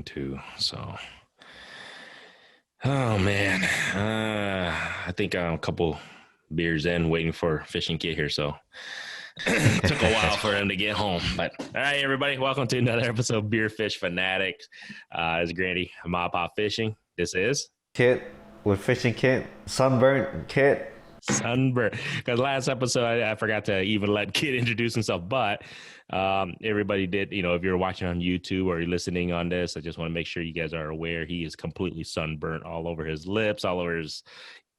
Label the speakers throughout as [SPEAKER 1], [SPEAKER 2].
[SPEAKER 1] too. So, oh man, I think I'm a couple beers in, waiting for Fishing Kit here. So took a while for him to get home. But all right, everybody, welcome to another episode of Beer Fish Fanatics. It's Grandy, MaPop Fishing. This is
[SPEAKER 2] Kit with Fishing Kit, Sunburnt Kit.
[SPEAKER 1] Sunburn. Because last episode I forgot to even let Kid introduce himself, but everybody did. You know, if you're watching on YouTube or you're listening on this, I just want to make sure you guys are aware he is completely sunburnt all over his lips, all over his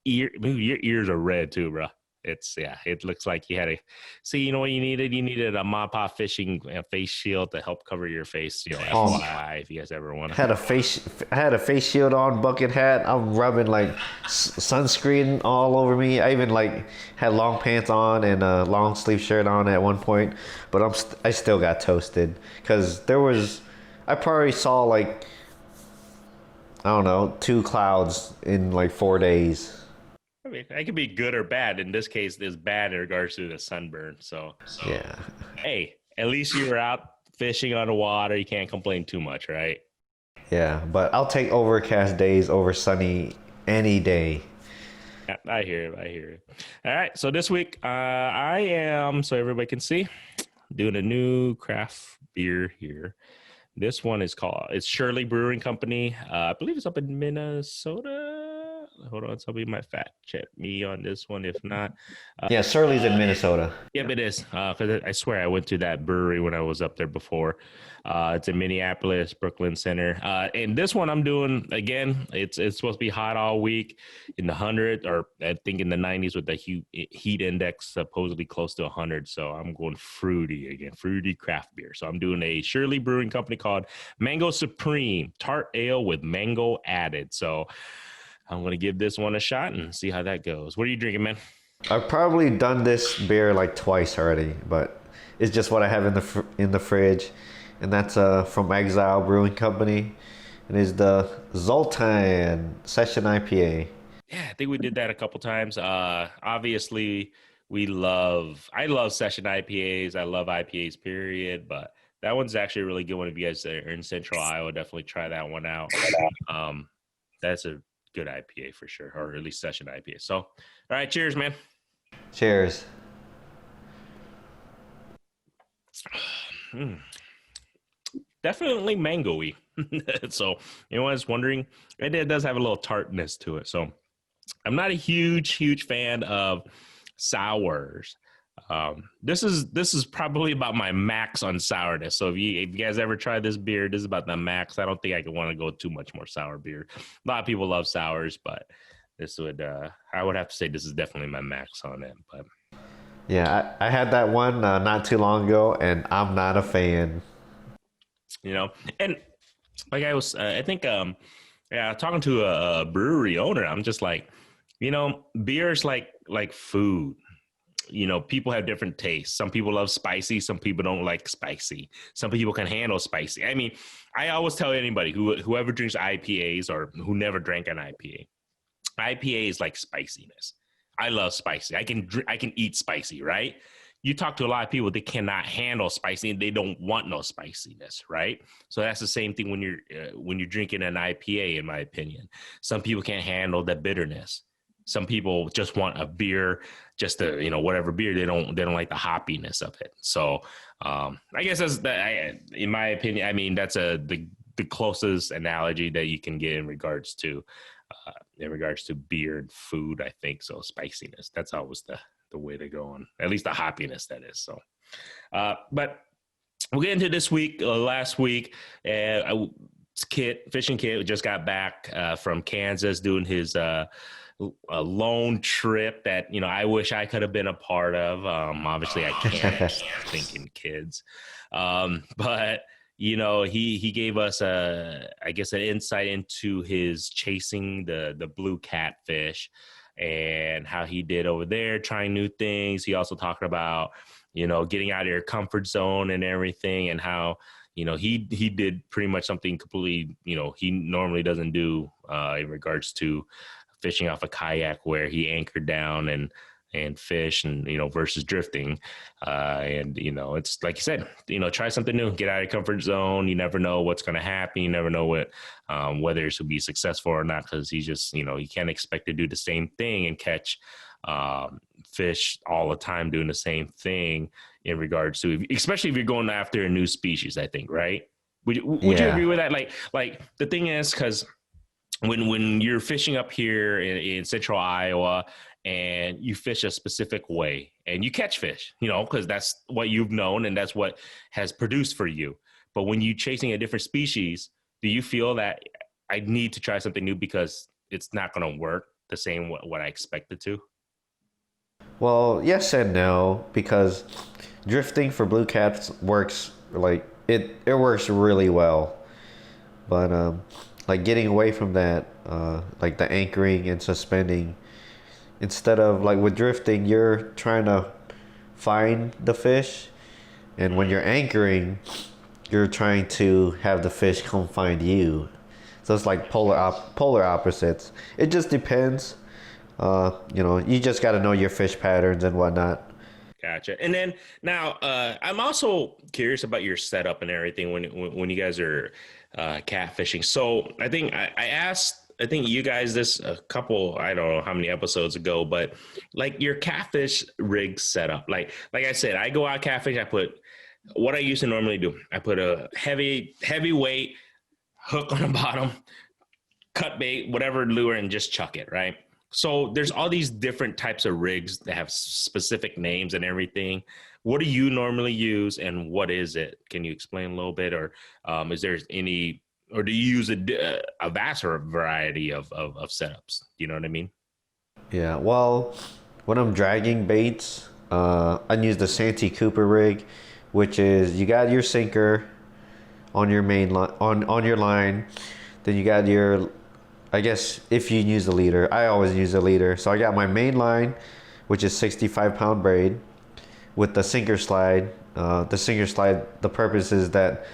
[SPEAKER 1] ear. Your ears are red too, bro. It looks like you had a see. You know what you needed? You needed a MaPop Fishing face shield to help cover your face. You know, FYI, if you guys ever want to.
[SPEAKER 2] I had a face shield on, bucket hat. I'm rubbing like sunscreen all over me. I even like had long pants on and a long sleeve shirt on at one point, but I still got toasted because I probably saw like, I don't know, 2 clouds in like 4 days.
[SPEAKER 1] I mean, it could be good or bad. In this case, it's bad in regards to the sunburn. So
[SPEAKER 2] Yeah.
[SPEAKER 1] Hey, at least you were out fishing on the water. You can't complain too much, right?
[SPEAKER 2] Yeah, but I'll take overcast days over sunny any day.
[SPEAKER 1] Yeah, I hear it. All right. So this week, I am, so everybody can see, doing a new craft beer here. This one is it's Shirley Brewing Company. I believe it's up in Minnesota. Hold on, somebody might fact check me on this one. If not,
[SPEAKER 2] Yeah, Shirley's in Minnesota.
[SPEAKER 1] Yep, it is. Because I swear I went to that brewery when I was up there before. It's in Minneapolis, Brooklyn Center. And this one I'm doing, again, it's supposed to be hot all week in the 100, or I think in the 90s with the heat index supposedly close to 100. So I'm going fruity again, fruity craft beer. So I'm doing a Shirley Brewing Company called Mango Supreme Tart Ale with mango added. So I'm going to give this one a shot and see how that goes. What are you drinking, man?
[SPEAKER 2] I've probably done this beer like twice already, but it's just what I have in the fridge, and that's from Exile Brewing Company. It is the Zoltan Session IPA.
[SPEAKER 1] Yeah, I think we did that a couple times. Obviously, I love Session IPAs. I love IPAs, period. But that one's actually a really good one. If you guys are in Central Iowa, definitely try that one out. That's a good IPA for sure, or at least Session IPA. So, all right, cheers, man.
[SPEAKER 2] Cheers.
[SPEAKER 1] Definitely mango-y. So, anyone's wondering, it does have a little tartness to it. So, I'm not a huge fan of sours. This is probably about my max on sourness. So if you guys ever try this beer, this is about the max. I don't think I could want to go too much more sour beer. A lot of people love sours, but I would have to say this is definitely my max on it. But
[SPEAKER 2] yeah, I had that one not too long ago, and I'm not a fan.
[SPEAKER 1] And like I think, talking to a brewery owner, I'm just like, beer's like food. People have different tastes. Some people love spicy. Some people don't like spicy. Some people can handle spicy. I mean, I always tell anybody whoever drinks IPAs or who never drank an IPA is like spiciness. I love spicy. I can eat spicy, right? You talk to a lot of people, they cannot handle spicy and they don't want no spiciness, right? So that's the same thing when you're drinking an IPA, in my opinion. Some people can't handle the bitterness. Some people just want a beer, just whatever beer. They don't like the hoppiness of it. So I guess that's in my opinion. I mean, that's the closest analogy that you can get in regards to beer and food. I think so. Spiciness. That's always the way to go on. At least the hoppiness, that is. So, but we'll get into this week. Last week, Fishing Kit just got back from Kansas doing his a lone trip that I wish I could have been a part of. Obviously I can't. Thinking kids, but he gave us an insight into his chasing the blue catfish and how he did over there, trying new things. He also talked about getting out of your comfort zone and everything, and how he did pretty much something completely he normally doesn't do in regards to fishing off a kayak, where he anchored down and and fish, and versus drifting. And it's like you said, try something new, get out of your comfort zone. You never know what's going to happen. You never know whether this will be successful or not, because you can't expect to do the same thing and catch fish all the time doing the same thing, in regards to, especially if you're going after a new species, I think, right? Would you agree with that? Like the thing is, because when you're fishing up here in central Iowa and you fish a specific way and you catch fish, because that's what you've known and that's what has produced for you. But when you're chasing a different species, do you feel that I need to try something new because it's not going to work the same what I expected to?
[SPEAKER 2] Well, yes and no, because drifting for blue caps works like it works really well. But like getting away from that, like the anchoring and suspending, instead of like with drifting, you're trying to find the fish, and when you're anchoring, you're trying to have the fish come find you. So it's like polar opposites. It just depends. You just got to know your fish patterns and whatnot.
[SPEAKER 1] Gotcha. And then now, I'm also curious about your setup and everything when you guys are catfishing. So I think I asked, I think you guys this a couple, I don't know how many episodes ago, but like your catfish rig setup, like I said, I go out catfish. I put what I used to normally do. I put a heavy weight hook on the bottom, cut bait, whatever lure, and just chuck it, right? So there's all these different types of rigs that have specific names and everything. What do you normally use, and what is it? Can you explain a little bit, or is there any, or do you use a vast variety of setups? You know what I mean?
[SPEAKER 2] Yeah. Well, when I'm dragging baits, I use the Santee Cooper rig, which is you got your sinker on your main line on your line, then you got your, I guess if you use a leader, I always use a leader. So I got my main line, which is 65-pound braid, with the sinker slide. The purpose is that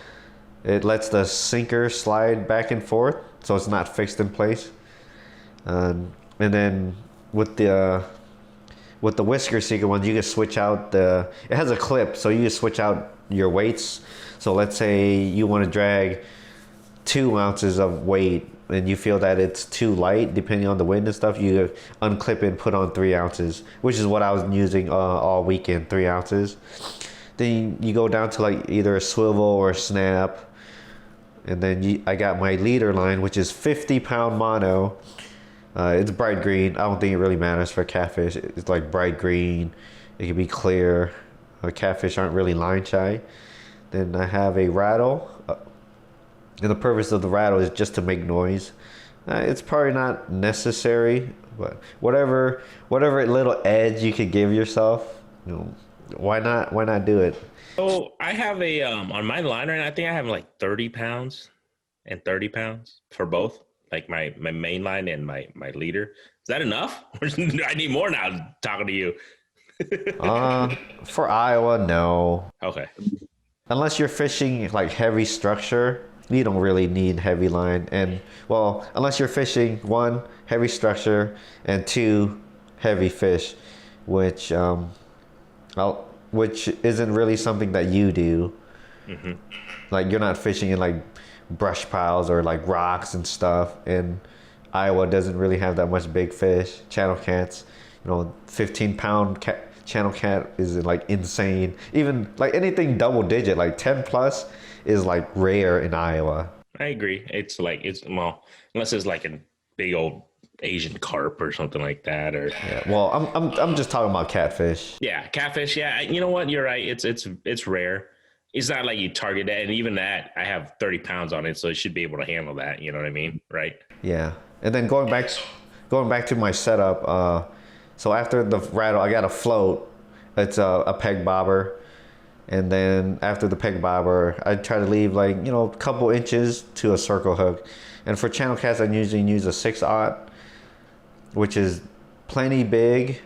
[SPEAKER 2] it lets the sinker slide back and forth, so it's not fixed in place. And then with the whisker sinker one, you can switch out it has a clip, so you can switch out your weights. So let's say you want to drag 2 ounces of weight and you feel that it's too light, depending on the wind and stuff, you unclip it and put on 3 ounces, which is what I was using all weekend, 3 ounces. Then you go down to like either a swivel or a snap. And then I got my leader line, which is 50-pound mono. It's bright green. I don't think it really matters for catfish. It's like bright green. It can be clear. Catfish aren't really line shy. Then I have a rattle. And the purpose of the rattle is just to make noise. It's probably not necessary, but whatever little edge you could give yourself, why not do it?
[SPEAKER 1] So I have a on my line right now, I think I have like 30 pounds and 30 pounds for both, like my main line and my leader. Is that enough? Or do I need more now talking to you?
[SPEAKER 2] For Iowa, no.
[SPEAKER 1] Okay.
[SPEAKER 2] Unless you're fishing like heavy structure, you don't really need heavy line. And well, unless you're fishing 1, heavy structure, and 2, heavy fish, which isn't really something that you do. Mm-hmm. Like you're not fishing in like brush piles or like rocks and stuff. And Iowa doesn't really have that much big fish. Channel cats, 15-pound channel cat is like insane. Even like anything double digit, like 10 plus, is like rare in Iowa.
[SPEAKER 1] I agree. Well, unless it's like a big old Asian carp or something like that, or
[SPEAKER 2] yeah. Well, I'm just talking about catfish.
[SPEAKER 1] Yeah, catfish. Yeah, you know what? You're right. It's rare. It's not like you target that, and even that, I have 30 pounds on it, so it should be able to handle that. You know what I mean, right?
[SPEAKER 2] Yeah. And then going back to my setup. So after the rattle, I got a float. It's a peg bobber. And then after the peg bobber, I try to leave like, a couple inches to a circle hook. And for channel cats, I usually use a 6/0, which is plenty big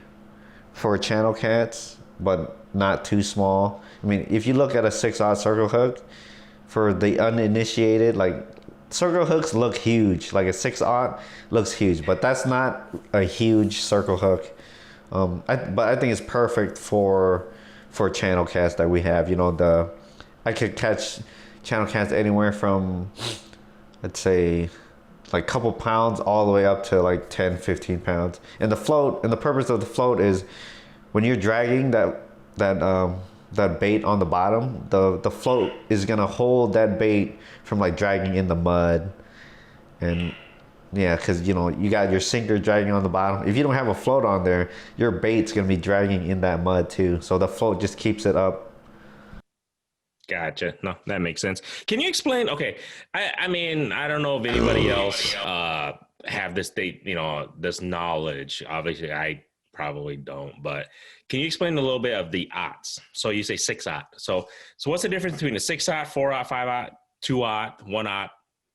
[SPEAKER 2] for channel cats, but not too small. I mean, if you look at a 6/0 circle hook, for the uninitiated, like circle hooks look huge. Like a 6/0 looks huge, but that's not a huge circle hook. But I think it's perfect for channel cast that we have. You know, I could catch channel cast anywhere from, let's say, like couple pounds all the way up to like 10, 15 pounds. And the purpose of the float is when you're dragging that bait on the bottom, the float is gonna hold that bait from like dragging in the mud. And yeah, because you know you got your sinker dragging on the bottom. If you don't have a float on there, your bait's gonna be dragging in that mud too. So the float just keeps it up.
[SPEAKER 1] Gotcha. No, that makes sense. Can you explain? Okay, I mean, I don't know if anybody else have this this knowledge. Obviously, I probably don't. But can you explain a little bit of the odds? So you say 6-aught. So what's the difference between a 6-aught, 4-aught, 5-aught, 2-aught, 1-aught?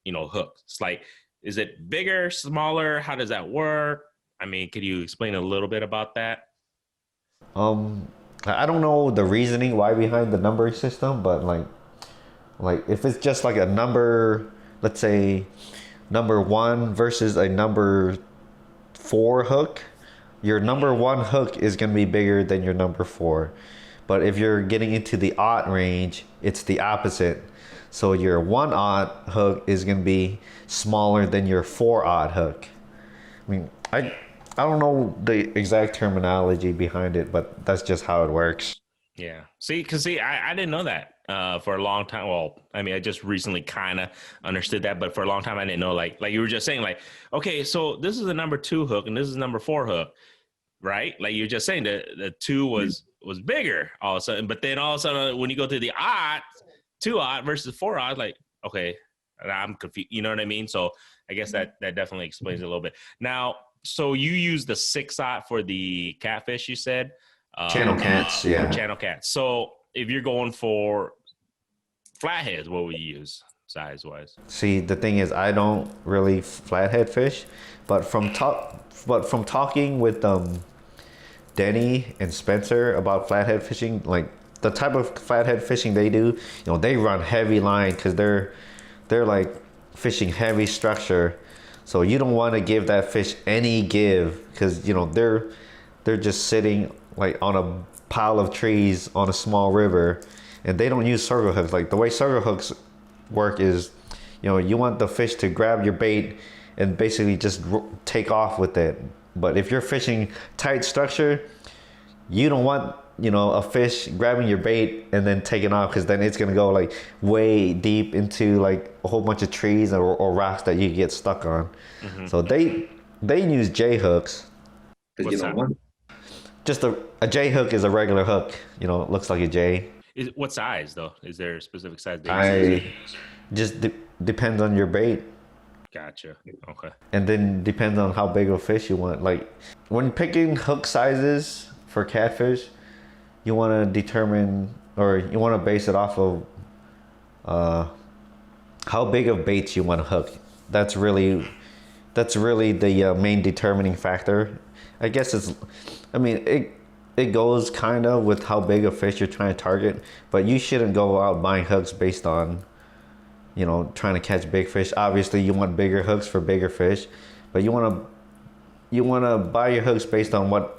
[SPEAKER 1] Hook. It's like, is it bigger, smaller? How does that work? I mean, could you explain a little bit about that?
[SPEAKER 2] I don't know the reasoning why behind the numbering system, but like if it's just like a number, let's say number 1 versus a number 4 hook, your number 1 hook is going to be bigger than your number 4. But if you're getting into the aught range, it's the opposite. So your 1-aught hook is going to be smaller than your 4-aught hook. I mean, I don't know the exact terminology behind it, but that's just how it works.
[SPEAKER 1] Yeah. See, I didn't know that for a long time. Well, I mean, I just recently kind of understood that, but for a long time, I didn't know. Like you were just saying, like, okay, so this is the number 2 hook and this is number 4 hook, right? Like you're just saying the 2 was bigger all of a sudden, but then all of a sudden when you go to the 2-aught versus 4-aught, like, okay, I'm confused. You know what I mean? So I guess that definitely explains it a little bit. Now, so you use the 6-aught for the catfish, you said?
[SPEAKER 2] Channel cats, yeah.
[SPEAKER 1] Channel cats. So if you're going for flatheads, what would you use size-wise?
[SPEAKER 2] See, the thing is, I don't really flathead fish, but from talking with Denny and Spencer about flathead fishing, like the type of flathead fishing they do, they run heavy line because they're like fishing heavy structure. So you don't want to give that fish any give because they're just sitting like on a pile of trees on a small river, and they don't use circle hooks. Like the way circle hooks work is, you want the fish to grab your bait and basically just take off with it. But if you're fishing tight structure, you don't want a fish grabbing your bait and then taking off, because then it's gonna go like way deep into like a whole bunch of trees or rocks that you get stuck on. Mm-hmm. So they use J hooks.
[SPEAKER 1] What's that?
[SPEAKER 2] Just a J hook is a regular hook. It looks like a J.
[SPEAKER 1] What size though? Is there a specific size?
[SPEAKER 2] Just depends on your bait.
[SPEAKER 1] Gotcha. Okay.
[SPEAKER 2] And then depends on how big of a fish you want. Like when picking hook sizes for catfish, you want to determine, or you want to base it off of how big of baits you want to hook. That's really the main determining factor. I guess it goes kind of with how big a fish you're trying to target, but you shouldn't go out buying hooks based on trying to catch big fish. Obviously you want bigger hooks for bigger fish, but you want to buy your hooks based on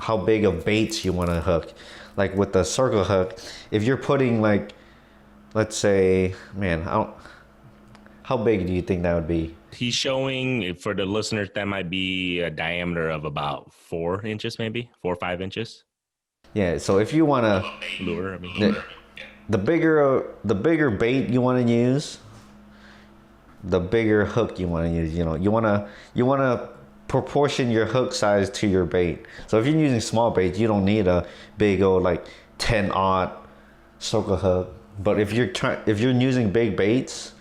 [SPEAKER 2] how big of baits you want to hook. Like with the circle hook, if you're putting like, let's say, how big do you think that would be?
[SPEAKER 1] He's showing, for the listeners, that might be a diameter of about 4 inches, maybe 4 or 5 inches.
[SPEAKER 2] Yeah. So if you want to
[SPEAKER 1] lure,
[SPEAKER 2] the bigger bait you want to use, the bigger hook you want to use. You want to proportion your hook size to your bait. So if you're using small baits, you don't need a big old like 10-aught circle hook. But if you're using big baits,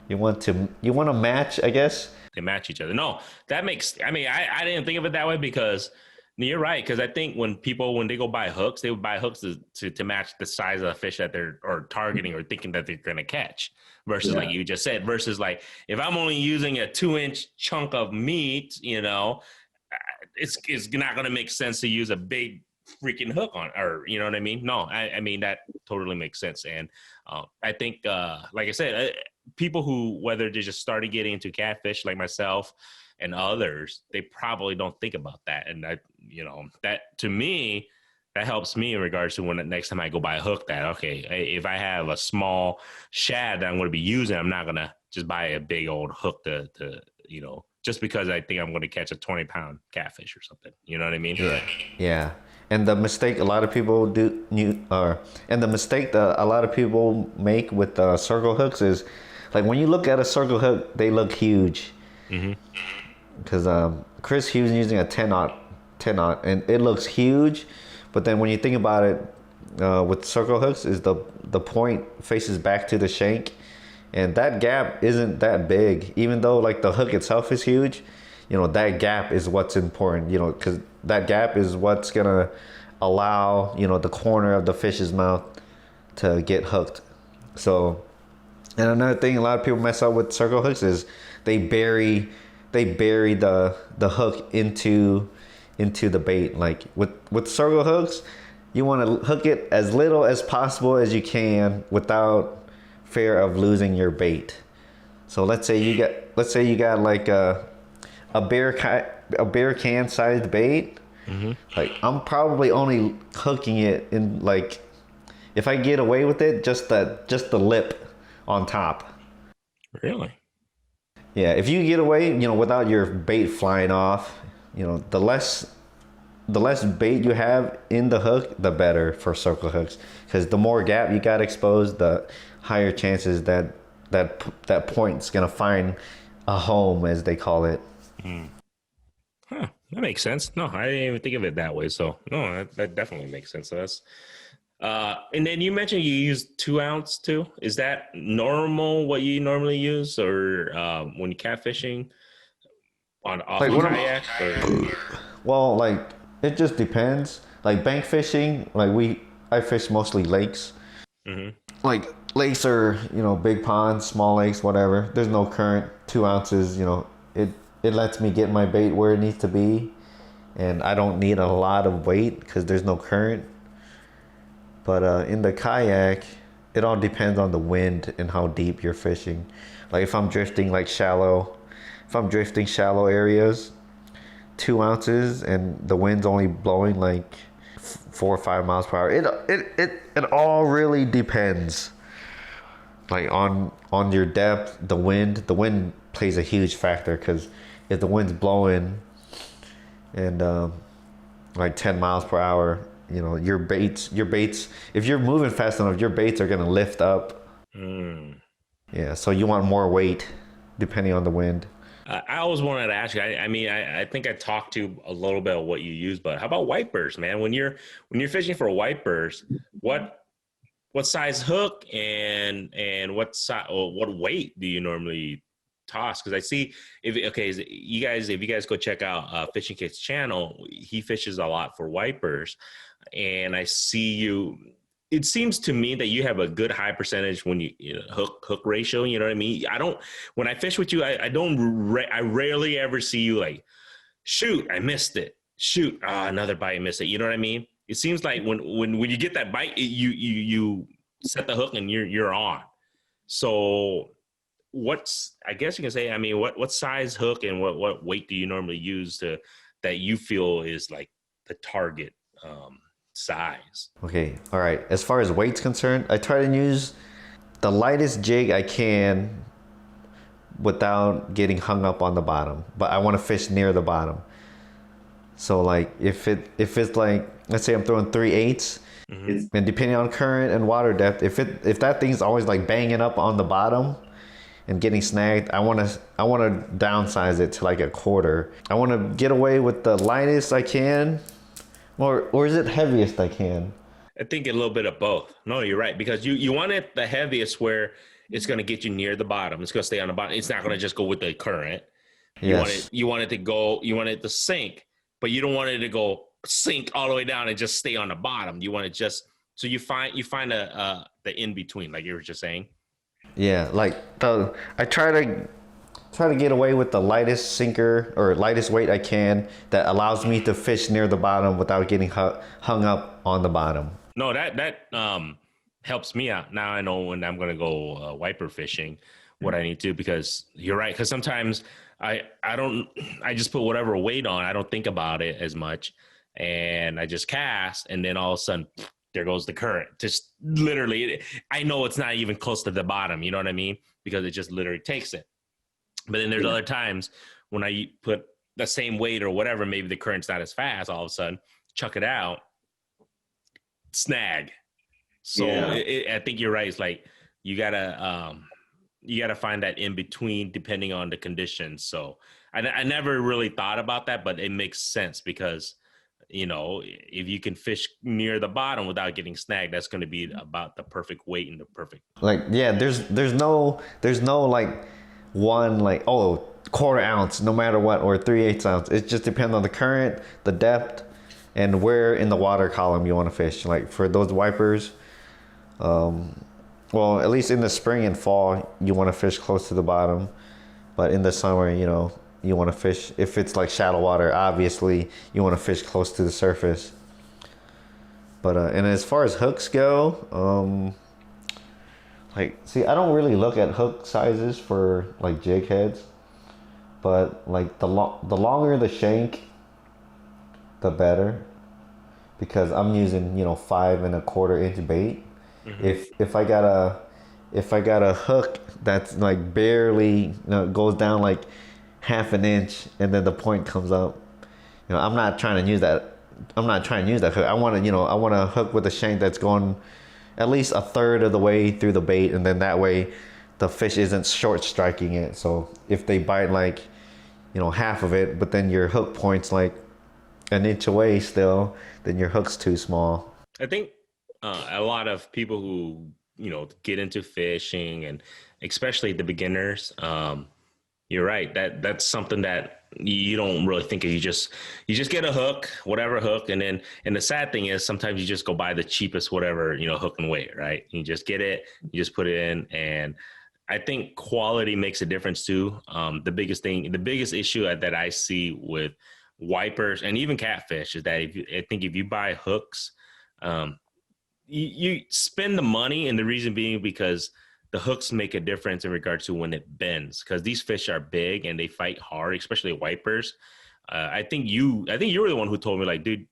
[SPEAKER 2] you want to match, I guess.
[SPEAKER 1] They match each other. No, that makes. I mean, I didn't think of it that way, because you're right. Because I think when they go buy hooks, they would buy hooks to match the size of the fish that they're targeting or thinking that they're going to catch. Versus like you just said, versus like if I'm only using a 2-inch chunk of meat, it's not going to make sense to use a big freaking hook on, or you know what I mean? No, I mean that totally makes sense. And I think, like I said, people who, whether they're just starting getting into catfish like myself, and others, they probably don't think about that. And that, that to me, that helps me in regards to when the next time I go buy a hook, that, okay, if I have a small shad that I'm going to be using, I'm not going to just buy a big old hook to just because I think I'm going to catch a 20-pound catfish or something. You know what I mean?
[SPEAKER 2] Yeah. And the mistake a lot of people and the mistake that a lot of people make with circle hooks is, like, when you look at a circle hook, they look huge. Because Chris, he was using a 10-aught, and it looks huge. But then when you think about it, with circle hooks, is the point faces back to the shank, and that gap isn't that big. Even though, like, the hook itself is huge, that gap is what's important. Because that gap is what's gonna allow the corner of the fish's mouth to get hooked. So, and another thing a lot of people mess up with circle hooks is they bury the hook into the bait. Like with circle hooks, you want to hook it as little as possible as you can without fear of losing your bait. So let's say you got like a beer can sized bait. Like, I'm probably only hooking it in, like, if I get away with it, just the lip on top.
[SPEAKER 1] Really?
[SPEAKER 2] Yeah, if you get away, without your bait flying off, the less bait you have in the hook, the better for circle hooks. Because the more gap you got exposed, the higher chances that point's gonna find a home, as they call it.
[SPEAKER 1] Huh, that makes sense. No, I didn't even think of it that way. So no, that definitely makes sense. So that's and then you mentioned you use 2-ounce too. Is that normal, what you normally use, or when you catfishing off
[SPEAKER 2] Like,
[SPEAKER 1] a kayak?
[SPEAKER 2] Well, like, it just depends. Like, bank fishing, like, I fish mostly lakes. Like, lakes are, big ponds, small lakes, whatever. There's no current. 2 ounces, it lets me get my bait where it needs to be, and I don't need a lot of weight because there's no current. But in the kayak, it all depends on the wind and how deep you're fishing. Like, if I'm drifting shallow areas, 2 ounces and the wind's only blowing like 4 or 5 miles per hour. It all really depends. Like, on your depth, the wind plays a huge factor, because if the wind's blowing and like 10 miles per hour, your baits, if you're moving fast enough, your baits are gonna lift up. Yeah, so you want more weight depending on the wind.
[SPEAKER 1] I always wanted to ask you. I think I talked to a little bit of what you use, but how about wipers, man? When you're fishing for wipers, what size hook and what weight do you normally toss? Because I see if you guys go check out Fishing Kid's channel, he fishes a lot for wipers, and I see you. It seems to me that you have a good high percentage when hook ratio. You know what I mean? When I fish with you, I rarely ever see you like, shoot, I missed it. Shoot, another bite, I missed it. You know what I mean? It seems like when you get that bite, you set the hook and you're on. So I guess you can say, what size hook and what weight do you normally use that you feel is like the target size?
[SPEAKER 2] Okay, all right. As far as weight's concerned, I try to use the lightest jig I can without getting hung up on the bottom, but I want to fish near the bottom. So, like, if it's like, let's say I'm throwing 3/8, and depending on current and water depth, if that thing's always like banging up on the bottom and getting snagged, I want to downsize it to like a 1/4. I want to get away with the lightest I can, or is it heaviest I can?
[SPEAKER 1] I think a little bit of both. No, you're right, because you want it the heaviest where it's going to get you near the bottom. It's going to stay on the bottom. It's not going to just go with the current.
[SPEAKER 2] Yes.
[SPEAKER 1] You want it to sink, but you don't want it to go sink all the way down and just stay on the bottom. You want it just so you find the in between, like you were just saying.
[SPEAKER 2] Yeah, like I try to get away with the lightest sinker or lightest weight I can that allows me to fish near the bottom without getting hung up on the bottom.
[SPEAKER 1] No, that helps me out. Now I know when I'm going to go wiper fishing what I need to do, because you're right. Because sometimes I don't, I just put whatever weight on. I don't think about it as much, and I just cast, and then all of a sudden, there goes the current. Just literally, I know it's not even close to the bottom. You know what I mean? Because it just literally takes it. But then there's other times when I put the same weight or whatever, maybe the current's not as fast. All of a sudden, chuck it out, snag. So I think you're right. It's like you gotta find that in between depending on the conditions. So I never really thought about that, but it makes sense because if you can fish near the bottom without getting snagged, that's going to be about the perfect weight and the perfect.
[SPEAKER 2] Like, yeah, there's no like one like, oh, quarter ounce no matter what, or 3/8 ounce. It just depends on the current, the depth, and where in the water column you want to fish. Like for those wipers, well, at least in the spring and fall, you want to fish close to the bottom. But in the summer, you want to fish, if it's like shallow water, obviously, you want to fish close to the surface. But, and as far as hooks go, like, see, I don't really look at hook sizes for like jig heads. But like the longer the shank, the better. Because I'm using, 5¼ inch bait. Mm-hmm. If I got a hook that's like barely goes down like 1/2 inch and then the point comes up, I'm not trying to use that. I'm not trying to use that hook. I want to hook with a shank that's going at least 1/3 of the way through the bait, and then that way the fish isn't short striking it. So if they bite like half of it, but then your hook point's like 1 inch away still, then your hook's too small.
[SPEAKER 1] I think a lot of people who get into fishing, and especially the beginners, you're right, that's something that you don't really think of. You just get a hook, whatever hook, and the sad thing is sometimes you just go buy the cheapest whatever hook and weight, right? You just get it, you just put it in, and I think quality makes a difference too. The biggest issue that I see with wipers and even catfish is that if you buy hooks, you spend the money, and the reason being because the hooks make a difference in regards to when it bends, because these fish are big and they fight hard, especially wipers. I think you were the one who told me, like, dude,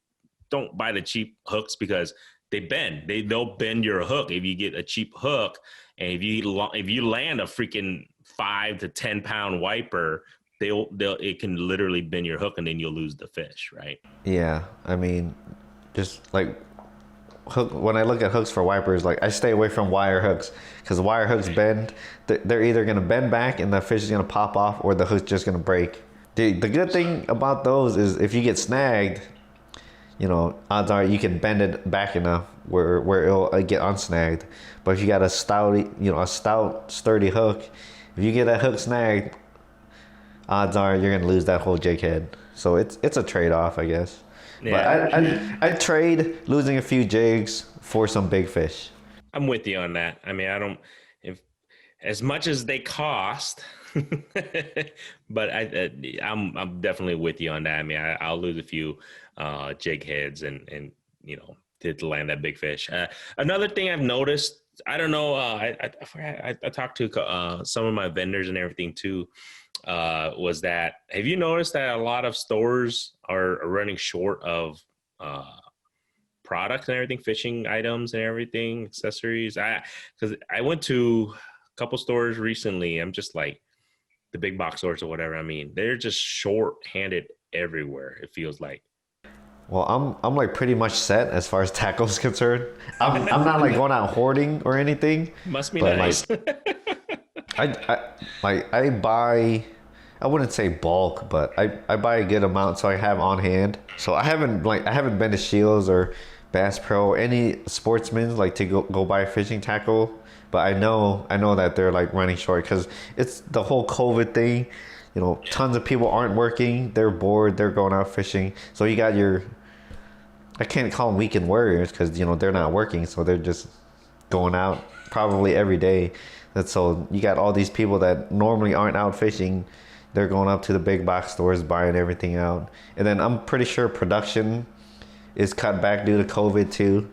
[SPEAKER 1] don't buy the cheap hooks because they bend. They'll bend your hook if you get a cheap hook, and if you land a freaking 5 to 10 pound wiper, it can literally bend your hook, and then you'll lose the fish, right?
[SPEAKER 2] Yeah, I mean, just like hook. When I look at hooks for wipers, like I stay away from wire hooks, because wire hooks bend. They're either gonna bend back and the fish is gonna pop off, or the hook's just gonna break. The good thing about those is if you get snagged, odds are you can bend it back enough where it'll get unsnagged. But if you got a stout, sturdy hook, if you get that hook snagged, odds are you're gonna lose that whole jig head. So it's a trade-off, I guess. Yeah. But I'd trade losing a few jigs for some big fish.
[SPEAKER 1] I'm with you on that. I mean, if as much as they cost, but I'm definitely with you on that. I mean, I'll lose a few jig heads and to land that big fish. Another thing I've noticed, I don't know, I talked to some of my vendors and everything too, was that, have you noticed that a lot of stores are running short of products and everything, fishing items and everything, accessories? Because I went to a couple stores recently. I'm just like, the big box stores or whatever. I mean, they're just short-handed everywhere, it feels like.
[SPEAKER 2] Well, I'm like pretty much set as far as tackle is concerned. I'm not like going out hoarding or anything.
[SPEAKER 1] Must be nice.
[SPEAKER 2] I buy, I wouldn't say bulk, but I buy a good amount so I have on hand. So I haven't been to Shields or Bass Pro or any sportsmen like to go buy fishing tackle. But I know that they're like running short because it's the whole COVID thing. Tons of people aren't working. They're bored. They're going out fishing. So you got I can't call them weekend warriors because, they're not working. So they're just going out probably every day. So you got all these people that normally aren't out fishing. They're going up to the big box stores, buying everything out. And then I'm pretty sure production is cut back due to COVID too.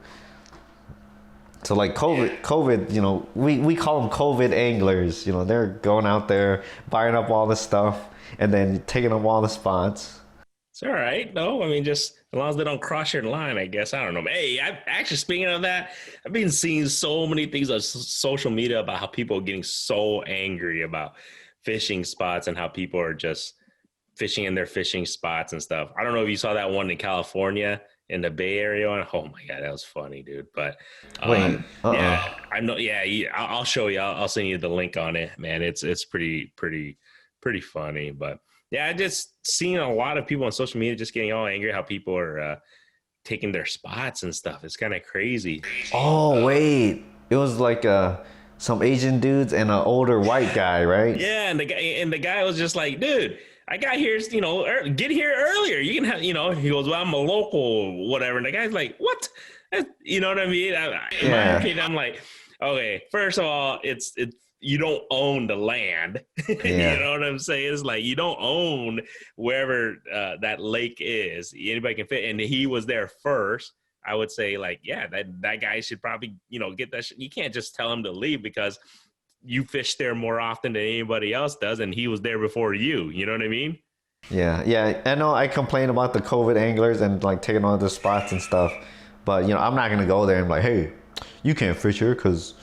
[SPEAKER 2] So like COVID, we call them COVID anglers. They're going out there buying up all this stuff, and then taking up all the spots.
[SPEAKER 1] It's all right. No, I mean, just as long as they don't cross your line, I guess. I don't know. Hey, I actually, speaking of that, I've been seeing so many things on social media about how people are getting so angry about fishing spots and how people are just fishing in their fishing spots and stuff. I don't know if you saw that one in California in the Bay Area. And, oh my God, that was funny, dude. But
[SPEAKER 2] Wait,
[SPEAKER 1] yeah, I know. Yeah, I'll show you. I'll send you the link on it, man. It's pretty funny. But yeah, I just seen a lot of people on social media just getting all angry how people are taking their spots and stuff. It's kind of crazy.
[SPEAKER 2] oh wait, it was like some Asian dudes and an older white guy, right?
[SPEAKER 1] Yeah, and the guy was just like, dude, I got here, get here earlier. You can have, he goes, well, I'm a local, whatever. And the guy's like, what? You know what I mean? In my opinion, I'm like, okay, first of all, it's you don't own the land.
[SPEAKER 2] Yeah.
[SPEAKER 1] You know what I'm saying? It's like you don't own wherever that lake is. Anybody can fit. And he was there first. I would say, like, yeah, that guy should probably, get that. You can't just tell him to leave because you fish there more often than anybody else does, and he was there before you. You know what I mean?
[SPEAKER 2] Yeah. I know I complain about the COVID anglers and like taking all the spots and stuff, but I'm not gonna go there and be like, hey, you can't fish here because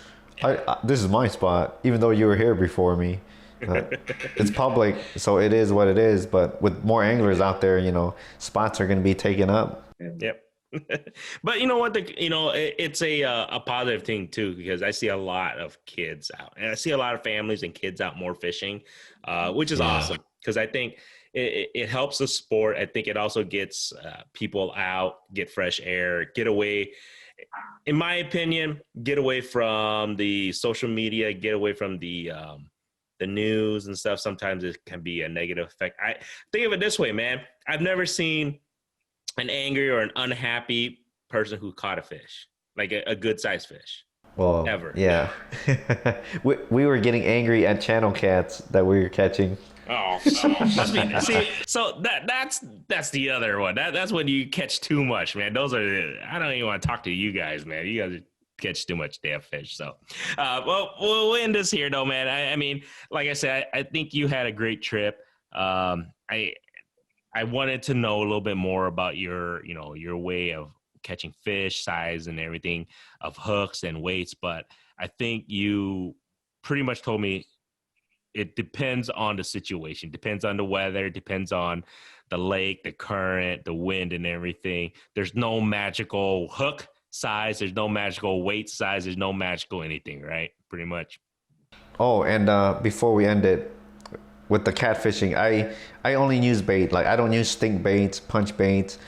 [SPEAKER 2] this is my spot, even though you were here before me. It's public, so it is what it is. But with more anglers out there, spots are gonna be taken up.
[SPEAKER 1] Yep. But you know what? It's a positive thing too, because I see a lot of kids out, and I see a lot of families and kids out more fishing, which is awesome because I think it helps the sport. I think it also gets people out, get fresh air, get away. In my opinion, get away from the social media, get away from the news and stuff. Sometimes it can be a negative effect. I think of it this way, man. I've never seen an angry or an unhappy person who caught a fish, like a good sized fish.
[SPEAKER 2] Well,
[SPEAKER 1] Ever.
[SPEAKER 2] Yeah. we were getting angry at channel cats that we were catching.
[SPEAKER 1] Oh, see, so that's the other one. That's when you catch too much, man. I don't even want to talk to you guys, man. You guys catch too much damn fish. So, well, we'll end this here, though, man. I mean, like I said, I think you had a great trip. I wanted to know a little bit more about your way of catching fish, size and everything, of hooks and weights. But I think you pretty much told me it depends on the situation, depends on the weather, depends on the lake, the current, the wind and everything. There's no magical hook size. There's no magical weight size. There's no magical anything, right? Pretty much.
[SPEAKER 2] Oh, and before we end it, with the catfishing, I only use bait. Like I don't use stink baits, punch baits,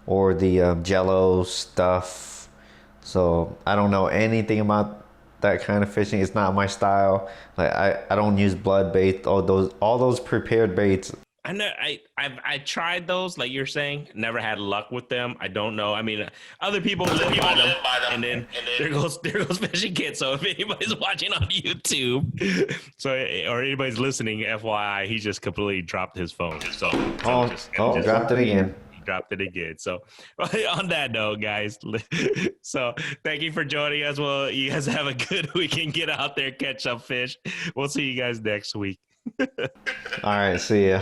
[SPEAKER 2] or the Jello stuff. So I don't know anything about that kind of fishing. It's not my style. Like I don't use blood bait. All those prepared baits.
[SPEAKER 1] I know I tried those, like you're saying, never had luck with them. I don't know. I mean, other people live by them, and then there goes Fishing Kid. So if anybody's watching on YouTube, or anybody's listening, FYI, he just completely dropped his phone. So
[SPEAKER 2] dropped it again.
[SPEAKER 1] He dropped it again. So on that note, guys, so thank you for joining us. Well, you guys have a good weekend. Get out there, catch some fish. We'll see you guys next week.
[SPEAKER 2] All right, see ya.